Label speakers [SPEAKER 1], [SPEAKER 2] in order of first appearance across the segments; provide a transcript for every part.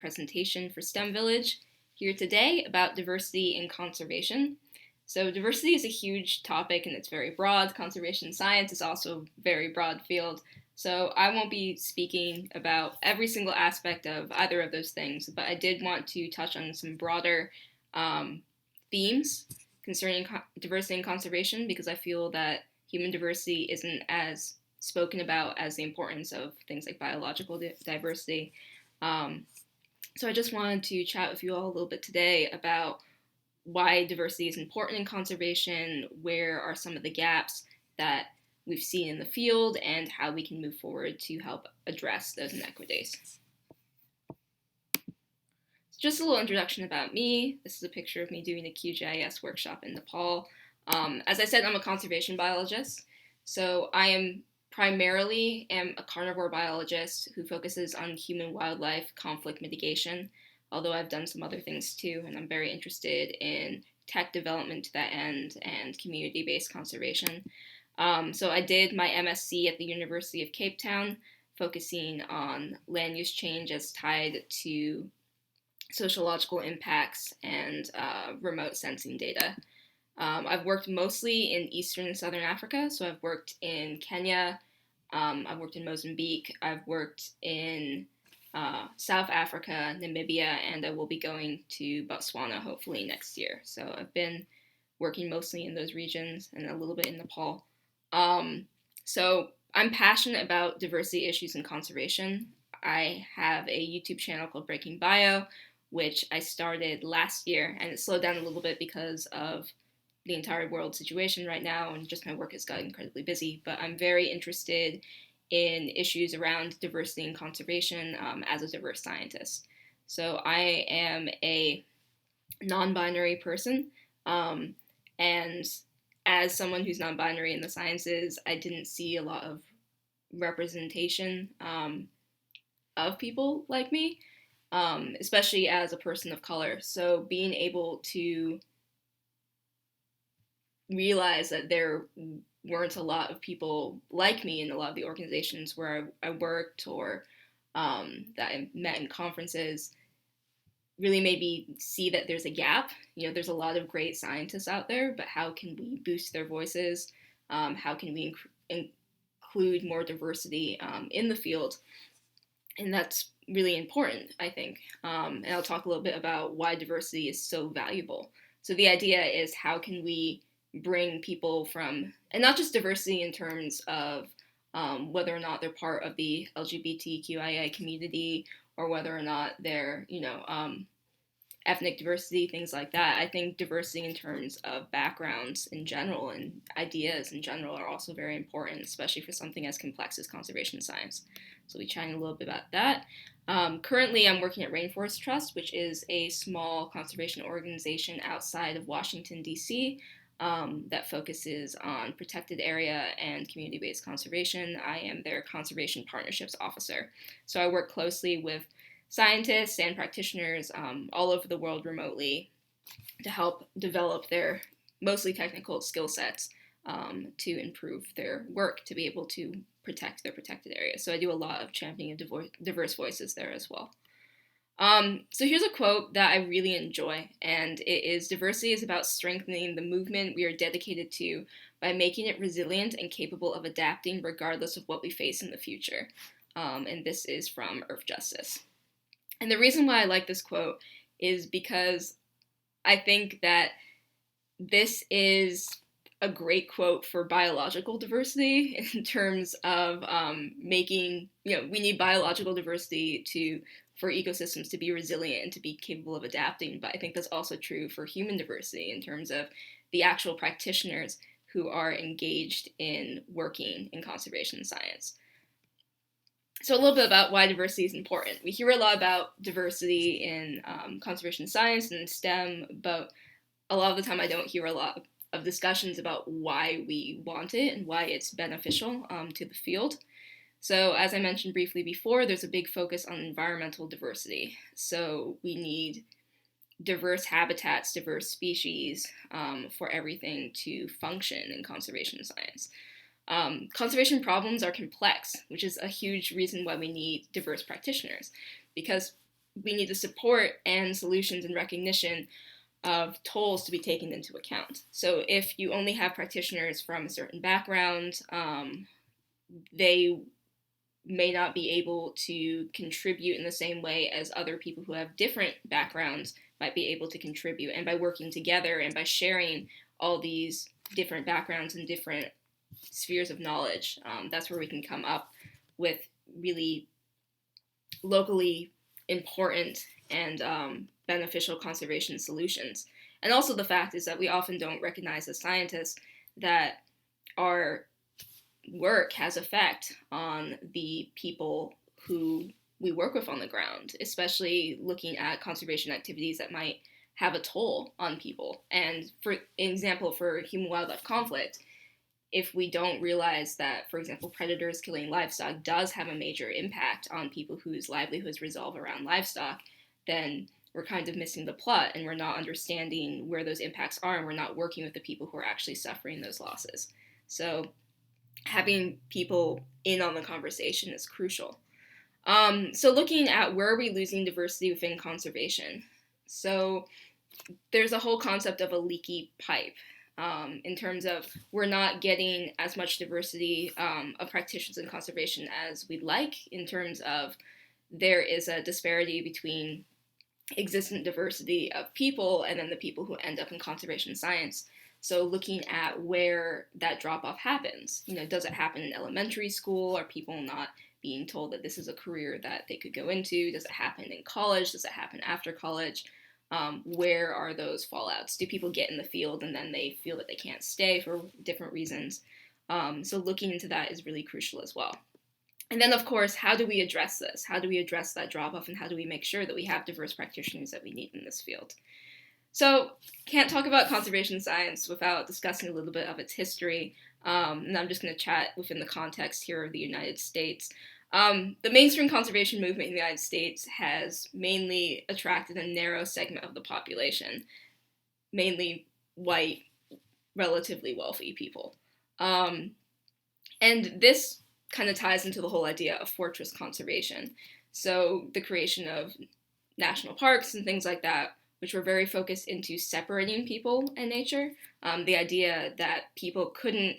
[SPEAKER 1] presentation for STEM Village here today about diversity in conservation. So diversity is a huge topic and it's very broad. Conservation science is also a very broad field. So I won't be speaking about every single aspect of either of those things, but I did want to touch on some broader themes concerning diversity and conservation because I feel that human diversity isn't as spoken about as the importance of things like biological diversity. Um, so I just wanted to chat with you all a little bit today about why diversity is important in conservation, where are some of the gaps that we've seen in the field, and how we can move forward to help address those inequities. Just a little introduction about me. This is a picture of me doing a QGIS workshop in Nepal. As I said, I'm a conservation biologist, so I am primarily a carnivore biologist who focuses on human-wildlife conflict mitigation, although I've done some other things too, and I'm very interested in tech development to that end and community-based conservation. So I did my MSc at the University of Cape Town, focusing on land use change as tied to sociological impacts and remote sensing data. I've worked mostly in Eastern and Southern Africa, so I've worked in Kenya, I've worked in Mozambique, I've worked in South Africa, Namibia, and I will be going to Botswana hopefully next year. So I've been working mostly in those regions and a little bit in Nepal. So I'm passionate about diversity issues and conservation. I have a YouTube channel called Breaking Bio, which I started last year, and it slowed down a little bit because of the entire world situation right now, and just my work has gotten incredibly busy. But I'm very interested in issues around diversity and conservation as a diverse scientist. So I am a non-binary person, and as someone who's non-binary in the sciences, I didn't see a lot of representation of people like me, especially as a person of color. So being able to realize that there weren't a lot of people like me in a lot of the organizations where I worked or that I met in conferences really made me see that there's a gap. You know, there's a lot of great scientists out there, but how can we boost their voices? How can we include more diversity in the field? And that's really important, I think. And I'll talk a little bit about why diversity is so valuable. So the idea is how can we bring people from, and not just diversity in terms of whether or not they're part of the LGBTQIA community or whether or not they're, ethnic diversity, things like that. I think diversity in terms of backgrounds in general and ideas in general are also very important, especially for something as complex as conservation science. So we'll be chatting a little bit about that. Currently, I'm working at Rainforest Trust, which is a small conservation organization outside of Washington, D.C., that focuses on protected area and community-based conservation. I am their conservation partnerships officer. So I work closely with scientists and practitioners all over the world remotely to help develop their mostly technical skill sets to improve their work to be able to protect their protected areas. So I do a lot of championing of diverse voices there as well. So here's a quote that I really enjoy, and it is, "Diversity is about strengthening the movement we are dedicated to by making it resilient and capable of adapting regardless of what we face in the future." And this is from Earth Justice. And the reason why I like this quote is because I think that this is a great quote for biological diversity in terms of making, we need biological diversity for ecosystems to be resilient and to be capable of adapting. But I think that's also true for human diversity in terms of the actual practitioners who are engaged in working in conservation science. So a little bit about why diversity is important. We hear a lot about diversity in conservation science and STEM, but a lot of the time I don't hear a lot of discussions about why we want it and why it's beneficial to the field. So as I mentioned briefly before, there's a big focus on environmental diversity. So we need diverse habitats, diverse species for everything to function in conservation science. Conservation problems are complex, which is a huge reason why we need diverse practitioners, because we need the support and solutions and recognition of tolls to be taken into account. So if you only have practitioners from a certain background, they may not be able to contribute in the same way as other people who have different backgrounds might be able to contribute. And by working together and by sharing all these different backgrounds and different spheres of knowledge, that's where we can come up with really locally important and beneficial conservation solutions. And also the fact is that we often don't recognize as scientists that our work has effect on the people who we work with on the ground, especially looking at conservation activities that might have a toll on people. And for example, for human-wildlife conflict, if we don't realize that, for example, predators killing livestock does have a major impact on people whose livelihoods revolve around livestock, then we're kind of missing the plot and we're not understanding where those impacts are, and we're not working with the people who are actually suffering those losses. So having people in on the conversation is crucial. So looking at where are we losing diversity within conservation. So there's a whole concept of a leaky pipe. In terms of we're not getting as much diversity of practitioners in conservation as we'd like, in terms of there is a disparity between existent diversity of people and then the people who end up in conservation science. So looking at where that drop-off happens, does it happen in elementary school? Are people not being told that this is a career that they could go into? Does it happen in college? Does it happen after college? Where are those fallouts? Do people get in the field and then they feel that they can't stay for different reasons? So looking into that is really crucial as well. And then, of course, how do we address this? How do we address that drop-off, and how do we make sure that we have diverse practitioners that we need in this field? So can't talk about conservation science without discussing a little bit of its history. And I'm just going to chat within the context here of the United States. The mainstream conservation movement in the United States has mainly attracted a narrow segment of the population, mainly white, relatively wealthy people. And this kind of ties into the whole idea of fortress conservation. So the creation of national parks and things like that, which were very focused into separating people and nature. The idea that people couldn't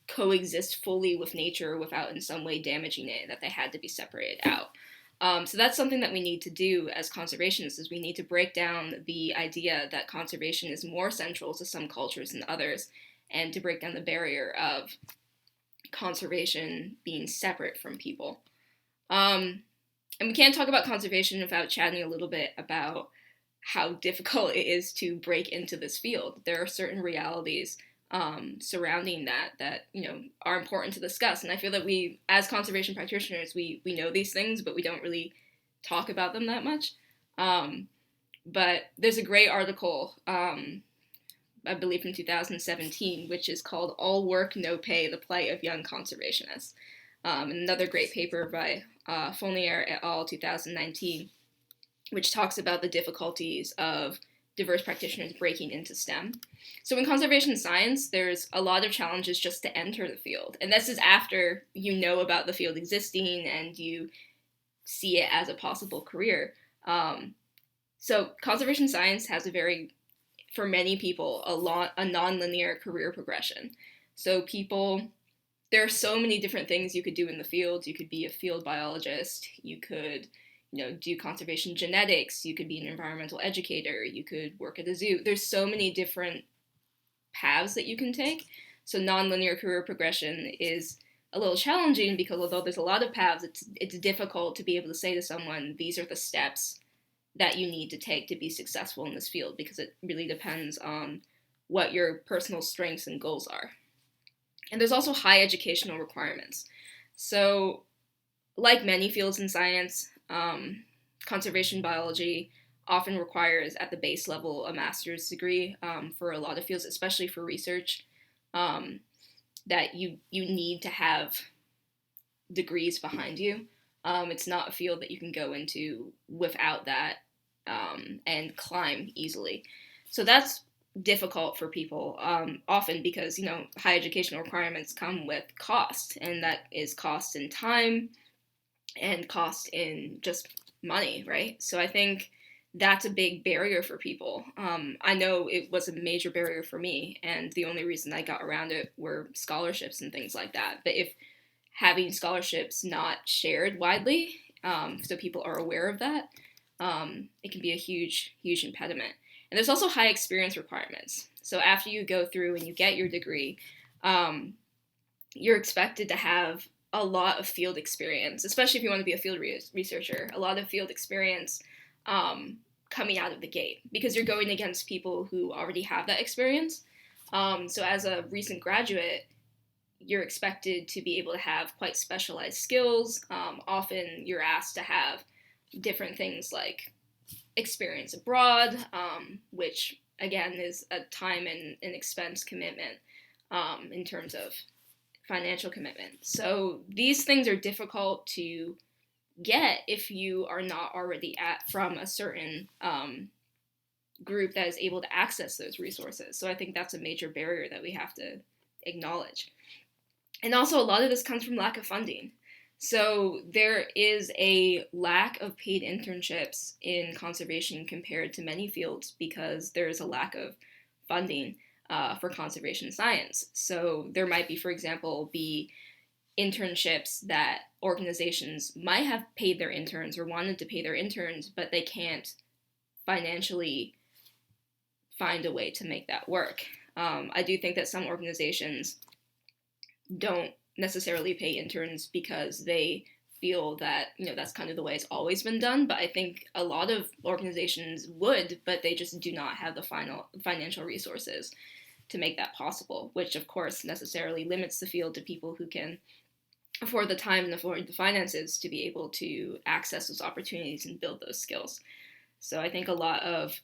[SPEAKER 1] coexist fully with nature without in some way damaging it, that they had to be separated out. So that's something that we need to do as conservationists, is we need to break down the idea that conservation is more central to some cultures than others, and to break down the barrier of conservation being separate from people. And we can't talk about conservation without chatting a little bit about how difficult it is to break into this field. There are certain realities surrounding that are important to discuss. And I feel that we, as conservation practitioners, we know these things, but we don't really talk about them that much. But there's a great article, I believe from 2017, which is called All Work, No Pay, The Plight of Young Conservationists. Another great paper by Fleury et al. 2019, which talks about the difficulties of diverse practitioners breaking into STEM. So in conservation science, there's a lot of challenges just to enter the field. And this is after you know about the field existing and you see it as a possible career. So conservation science has for many people, a non-linear career progression. So there are so many different things you could do in the field. You could be a field biologist. You could, do conservation genetics. You could be an environmental educator. You could work at a zoo. There's so many different paths that you can take. So non-linear career progression is a little challenging because although there's a lot of paths, it's difficult to be able to say to someone, these are the steps that you need to take to be successful in this field, because it really depends on what your personal strengths and goals are. And there's also high educational requirements. So like many fields in science, conservation biology often requires at the base level a master's degree for a lot of fields, especially for research, that you need to have degrees behind you. It's not a field that you can go into without that and climb easily. So that's difficult for people, often because, high educational requirements come with cost, and that is cost in time and cost in just money, right? So I think that's a big barrier for people. I know it was a major barrier for me, and the only reason I got around it were scholarships and things like that. But if having scholarships not shared widely, so people are aware of that, it can be a huge, huge impediment. And there's also high experience requirements. So after you go through and you get your degree, you're expected to have a lot of field experience, especially if you want to be a field researcher, a lot of field experience coming out of the gate, because you're going against people who already have that experience. So as a recent graduate, you're expected to be able to have quite specialized skills. Often you're asked to have different things like experience abroad, which again is a time and an expense commitment in terms of financial commitment. So these things are difficult to get if you are not already from a certain group that is able to access those resources. So I think that's a major barrier that we have to acknowledge. And also, a lot of this comes from lack of funding. So there is a lack of paid internships in conservation compared to many fields because there is a lack of funding for conservation science. So there might be, for example, be internships that organizations might have paid their interns or wanted to pay their interns, but they can't financially find a way to make that work. I do think that some organizations don't necessarily pay interns because they feel that, you know, that's kind of the way it's always been done. But I think a lot of organizations would, but they just do not have the financial resources to make that possible, which of course necessarily limits the field to people who can afford the time and afford the finances to be able to access those opportunities and build those skills. So I think a lot of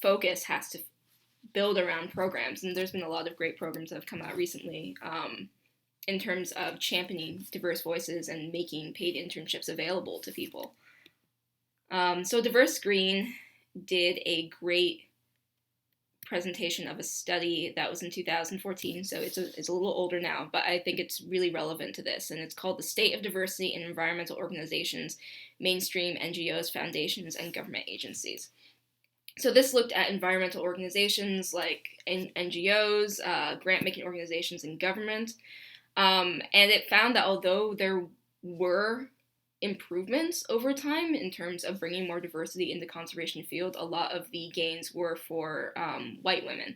[SPEAKER 1] focus has to build around programs, and there's been a lot of great programs that have come out recently in terms of championing diverse voices and making paid internships available to people. So Diverse Green did a great presentation of a study that was in 2014, so it's a little older now, but I think it's really relevant to this, and it's called The State of Diversity in Environmental Organizations, Mainstream NGOs, Foundations, and Government Agencies. So this looked at environmental organizations like NGOs, grant-making organizations, and government, and it found that although there were improvements over time in terms of bringing more diversity in the conservation field, a lot of the gains were for white women.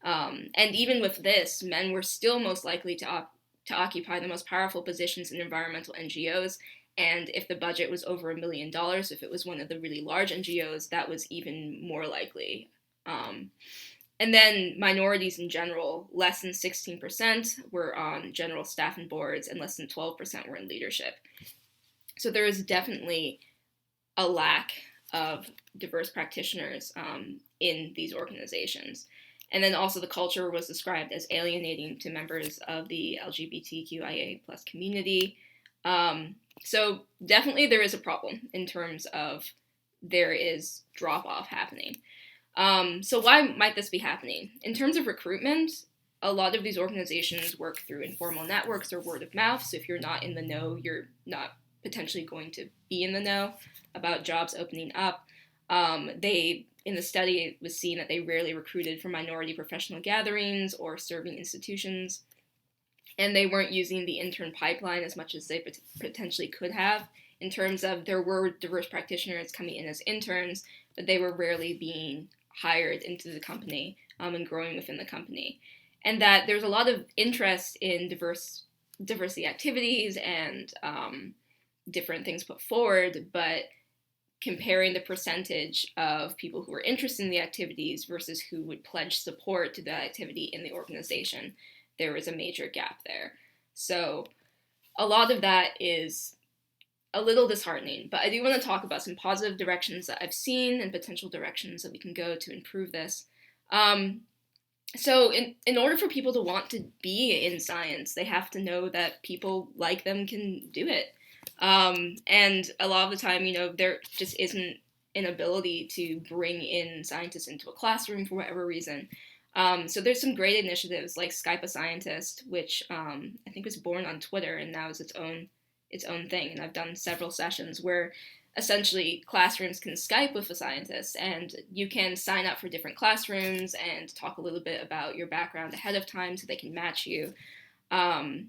[SPEAKER 1] And even with this, men were still most likely to occupy the most powerful positions in environmental NGOs. And if the budget was over $1 million, if it was one of the really large NGOs, that was even more likely. And then minorities in general, less than 16% were on general staff and boards, and less than 12% were in leadership. So there is definitely a lack of diverse practitioners in these organizations. And then also the culture was described as alienating to members of the LGBTQIA plus community. So definitely there is a problem in terms of there is drop-off happening. So why might this be happening? In terms of recruitment, a lot of these organizations work through informal networks or word of mouth. So if you're not in the know, you're not potentially going to be in the know about jobs opening up. In the study, it was seen that they rarely recruited for minority professional gatherings or serving institutions, and they weren't using the intern pipeline as much as they potentially could have. In terms of, there were diverse practitioners coming in as interns, but they were rarely being hired into the company and growing within the company. And that there's a lot of interest in diversity activities and different things put forward, but comparing the percentage of people who are interested in the activities versus who would pledge support to that activity in the organization, there was a major gap there. So a lot of that is a little disheartening, but I do want to talk about some positive directions that I've seen and potential directions that we can go to improve this. So in order for people to want to be in science, they have to know that people like them can do it. And a lot of the time, you know, there just isn't an ability to bring in scientists into a classroom for whatever reason. So there's some great initiatives like Skype a Scientist, which I think was born on Twitter and now is its own thing. And I've done several sessions where essentially classrooms can Skype with a scientist, and you can sign up for different classrooms and talk a little bit about your background ahead of time so they can match you. And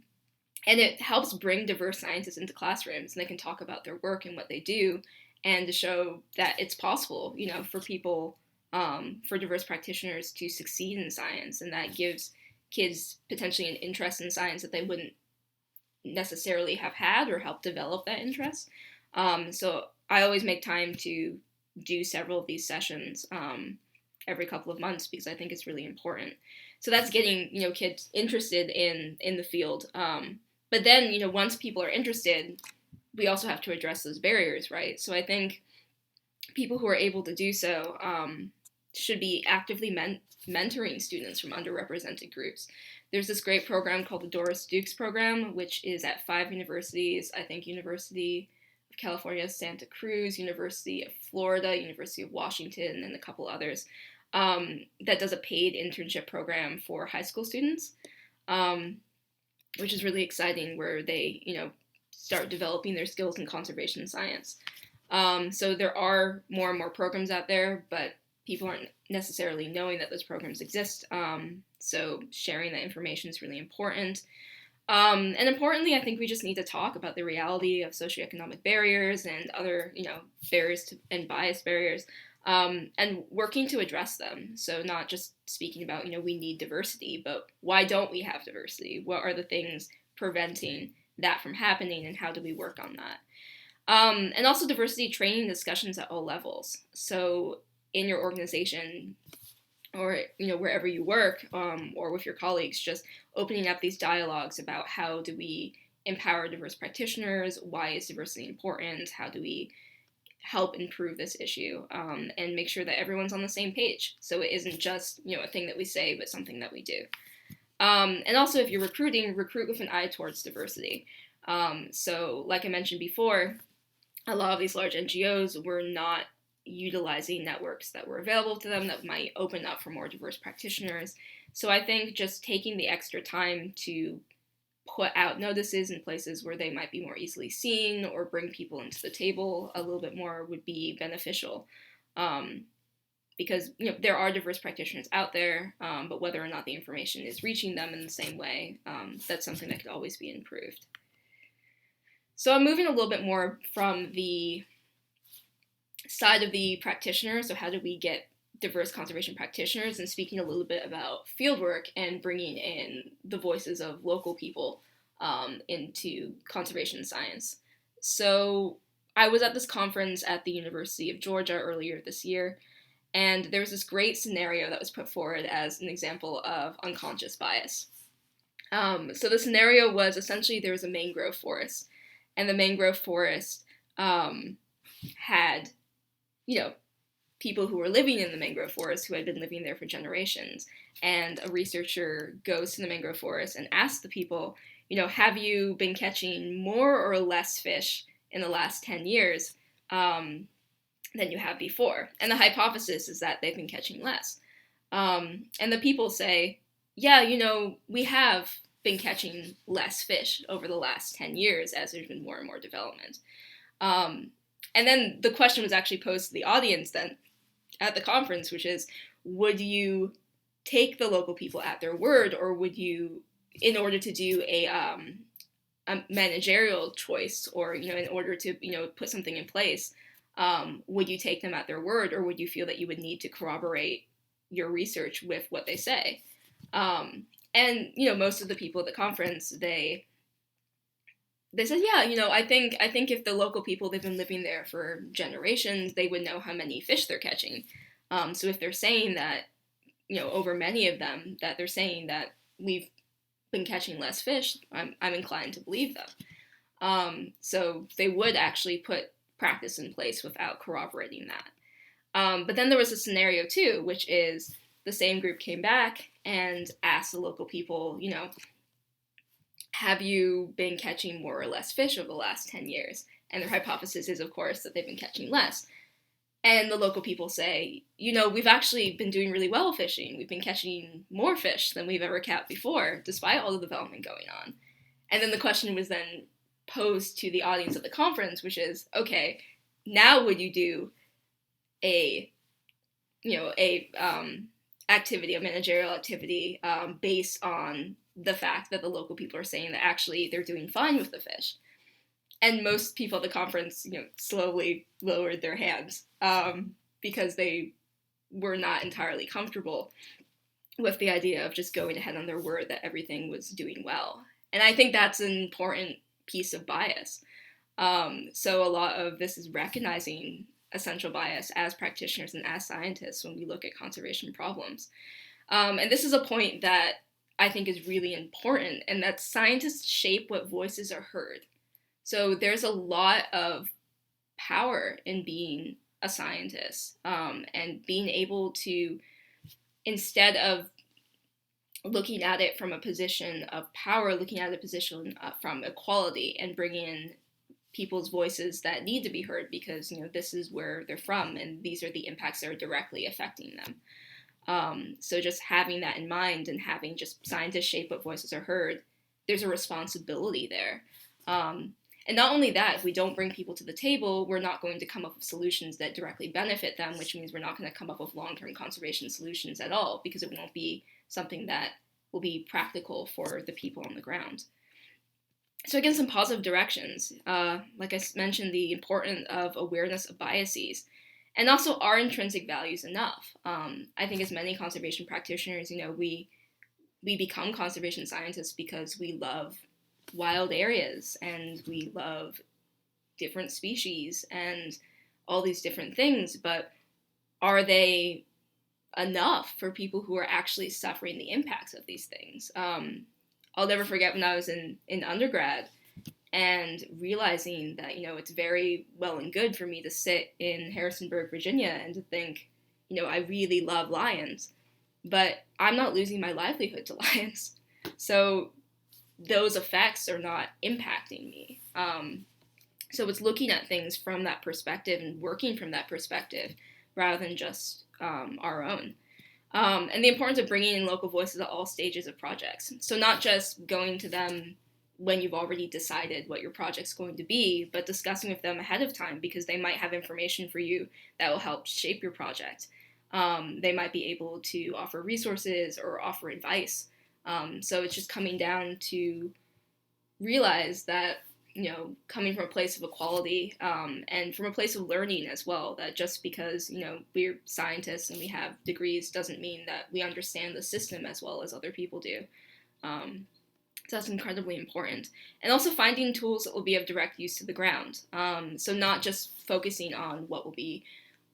[SPEAKER 1] it helps bring diverse scientists into classrooms, and they can talk about their work and what they do, and to show that it's possible, for people, for diverse practitioners to succeed in science, and that gives kids potentially an interest in science that they wouldn't necessarily have had or help develop that interest. So I always make time to do several of these sessions every couple of months because I think it's really important. So that's getting kids interested in the field. But then once people are interested, we also have to address those barriers, right? So I think people who are able to do so should be actively mentoring students from underrepresented groups. There's this great program called the Doris Dukes program, which is at 5 universities. I think University of California, Santa Cruz, University of Florida, University of Washington, and a couple others, that does a paid internship program for high school students, which is really exciting, where they, start developing their skills in conservation science. So there are more and more programs out there, but people aren't necessarily knowing that those programs exist. So sharing that information is really important. And importantly, I think we just need to talk about the reality of socioeconomic barriers and other, barriers and bias barriers, and working to address them. So not just speaking about, we need diversity, but why don't we have diversity? What are the things preventing that from happening, and how do we work on that? And also diversity training discussions at all levels. So in your organization, or wherever you work, or with your colleagues, just opening up these dialogues about how do we empower diverse practitioners, why is diversity important, how do we help improve this issue, and make sure that everyone's on the same page, so it isn't just a thing that we say, but something that we do. And also, if you're recruiting, recruit with an eye towards diversity. So like I mentioned before, a lot of these large NGOs were not utilizing networks that were available to them that might open up for more diverse practitioners. So I think just taking the extra time to put out notices in places where they might be more easily seen, or bring people into the table a little bit more, would be beneficial. Because there are diverse practitioners out there, but whether or not the information is reaching them in the same way, that's something that could always be improved. So I'm moving a little bit more from the side of the practitioner, so how do we get diverse conservation practitioners, and speaking a little bit about fieldwork and bringing in the voices of local people into conservation science. So I was at this conference at the University of Georgia earlier this year, and there was this great scenario that was put forward as an example of unconscious bias. So the scenario was essentially there was a mangrove forest, and the mangrove forest had, people who were living in the mangrove forest who had been living there for generations. And a researcher goes to the mangrove forest and asks the people, have you been catching more or less fish in the last 10 years than you have before? And the hypothesis is that they've been catching less. And the people say, yeah, we have been catching less fish over the last 10 years as there's been more and more development. And then the question was actually posed to the audience then at the conference, which is, would you take the local people at their word, or would you, in order to do a managerial choice, or, in order to, put something in place, would you take them at their word, or would you feel that you would need to corroborate your research with what they say? And, most of the people at the conference, they said, yeah, I think if the local people, they've been living there for generations, they would know how many fish they're catching. So if they're saying that, over many of them, that they're saying that we've been catching less fish, I'm inclined to believe them. So they would actually put practice in place without corroborating that. But then there was a scenario too, which is the same group came back and asked the local people, have you been catching more or less fish over the last 10 years? And their hypothesis is, of course, that they've been catching less. And the local people say, we've actually been doing really well fishing. We've been catching more fish than we've ever caught before, despite all the development going on. And then the question was then posed to the audience at the conference, which is, okay, now would you do a activity, a managerial activity, based on the fact that the local people are saying that actually they're doing fine with the fish. And most people at the conference, slowly lowered their hands, because they were not entirely comfortable with the idea of just going ahead on their word that everything was doing well. And I think that's an important piece of bias. So a lot of this is recognizing essential bias as practitioners and as scientists when we look at conservation problems. And this is a point that I think is really important, and that scientists shape what voices are heard. So there's a lot of power in being a scientist, and being able to, instead of looking at it from a position of power, looking at a position from equality and bringing in people's voices that need to be heard because this is where they're from and these are the impacts that are directly affecting them. So just having that in mind and having just scientists shape what voices are heard, there's a responsibility there. And not only that, if we don't bring people to the table, we're not going to come up with solutions that directly benefit them, which means we're not going to come up with long-term conservation solutions at all, because it won't be something that will be practical for the people on the ground. So again, some positive directions. Like I mentioned, the importance of awareness of biases, and also are intrinsic values enough? I think as many conservation practitioners, we become conservation scientists because we love wild areas and we love different species and all these different things, but are they enough for people who are actually suffering the impacts of these things? I'll never forget when I was in undergrad and realizing that, it's very well and good for me to sit in Harrisonburg, Virginia, and to think, I really love lions, but I'm not losing my livelihood to lions. So those effects are not impacting me. So it's looking at things from that perspective and working from that perspective rather than just our own. And the importance of bringing in local voices at all stages of projects. So not just going to them when you've already decided what your project's going to be, but discussing with them ahead of time, because they might have information for you that will help shape your project. They might be able to offer resources or offer advice. So it's just coming down to realize that, coming from a place of equality, and from a place of learning as well, that just because, we're scientists and we have degrees doesn't mean that we understand the system as well as other people do. So that's incredibly important. And also finding tools that will be of direct use to the ground. So not just focusing on what will be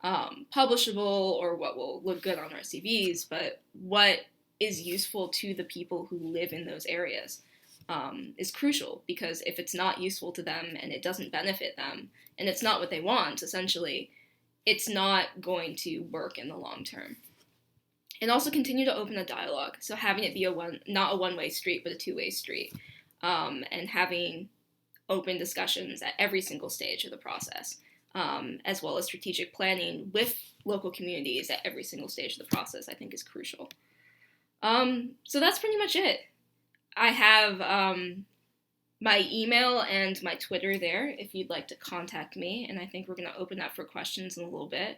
[SPEAKER 1] publishable or what will look good on our CVs, but what is useful to the people who live in those areas. Is crucial, because if it's not useful to them and it doesn't benefit them and it's not what they want, essentially, it's not going to work in the long term. And also continue to open a dialogue, so having it be not a one-way street but a two-way street, and having open discussions at every single stage of the process, as well as strategic planning with local communities at every single stage of the process, I think is crucial. So that's pretty much it. I have my email and my Twitter there if you'd like to contact me, and I think we're going to open up for questions in a little bit.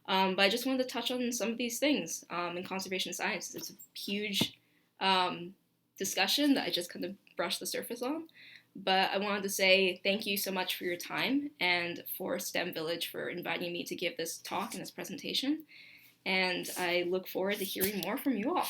[SPEAKER 1] But I just wanted to touch on some of these things in conservation science. It's a huge discussion that I just kind of brushed the surface on. But I wanted to say thank you so much for your time, and for STEM Village for inviting me to give this talk and this presentation. And I look forward to hearing more from you all.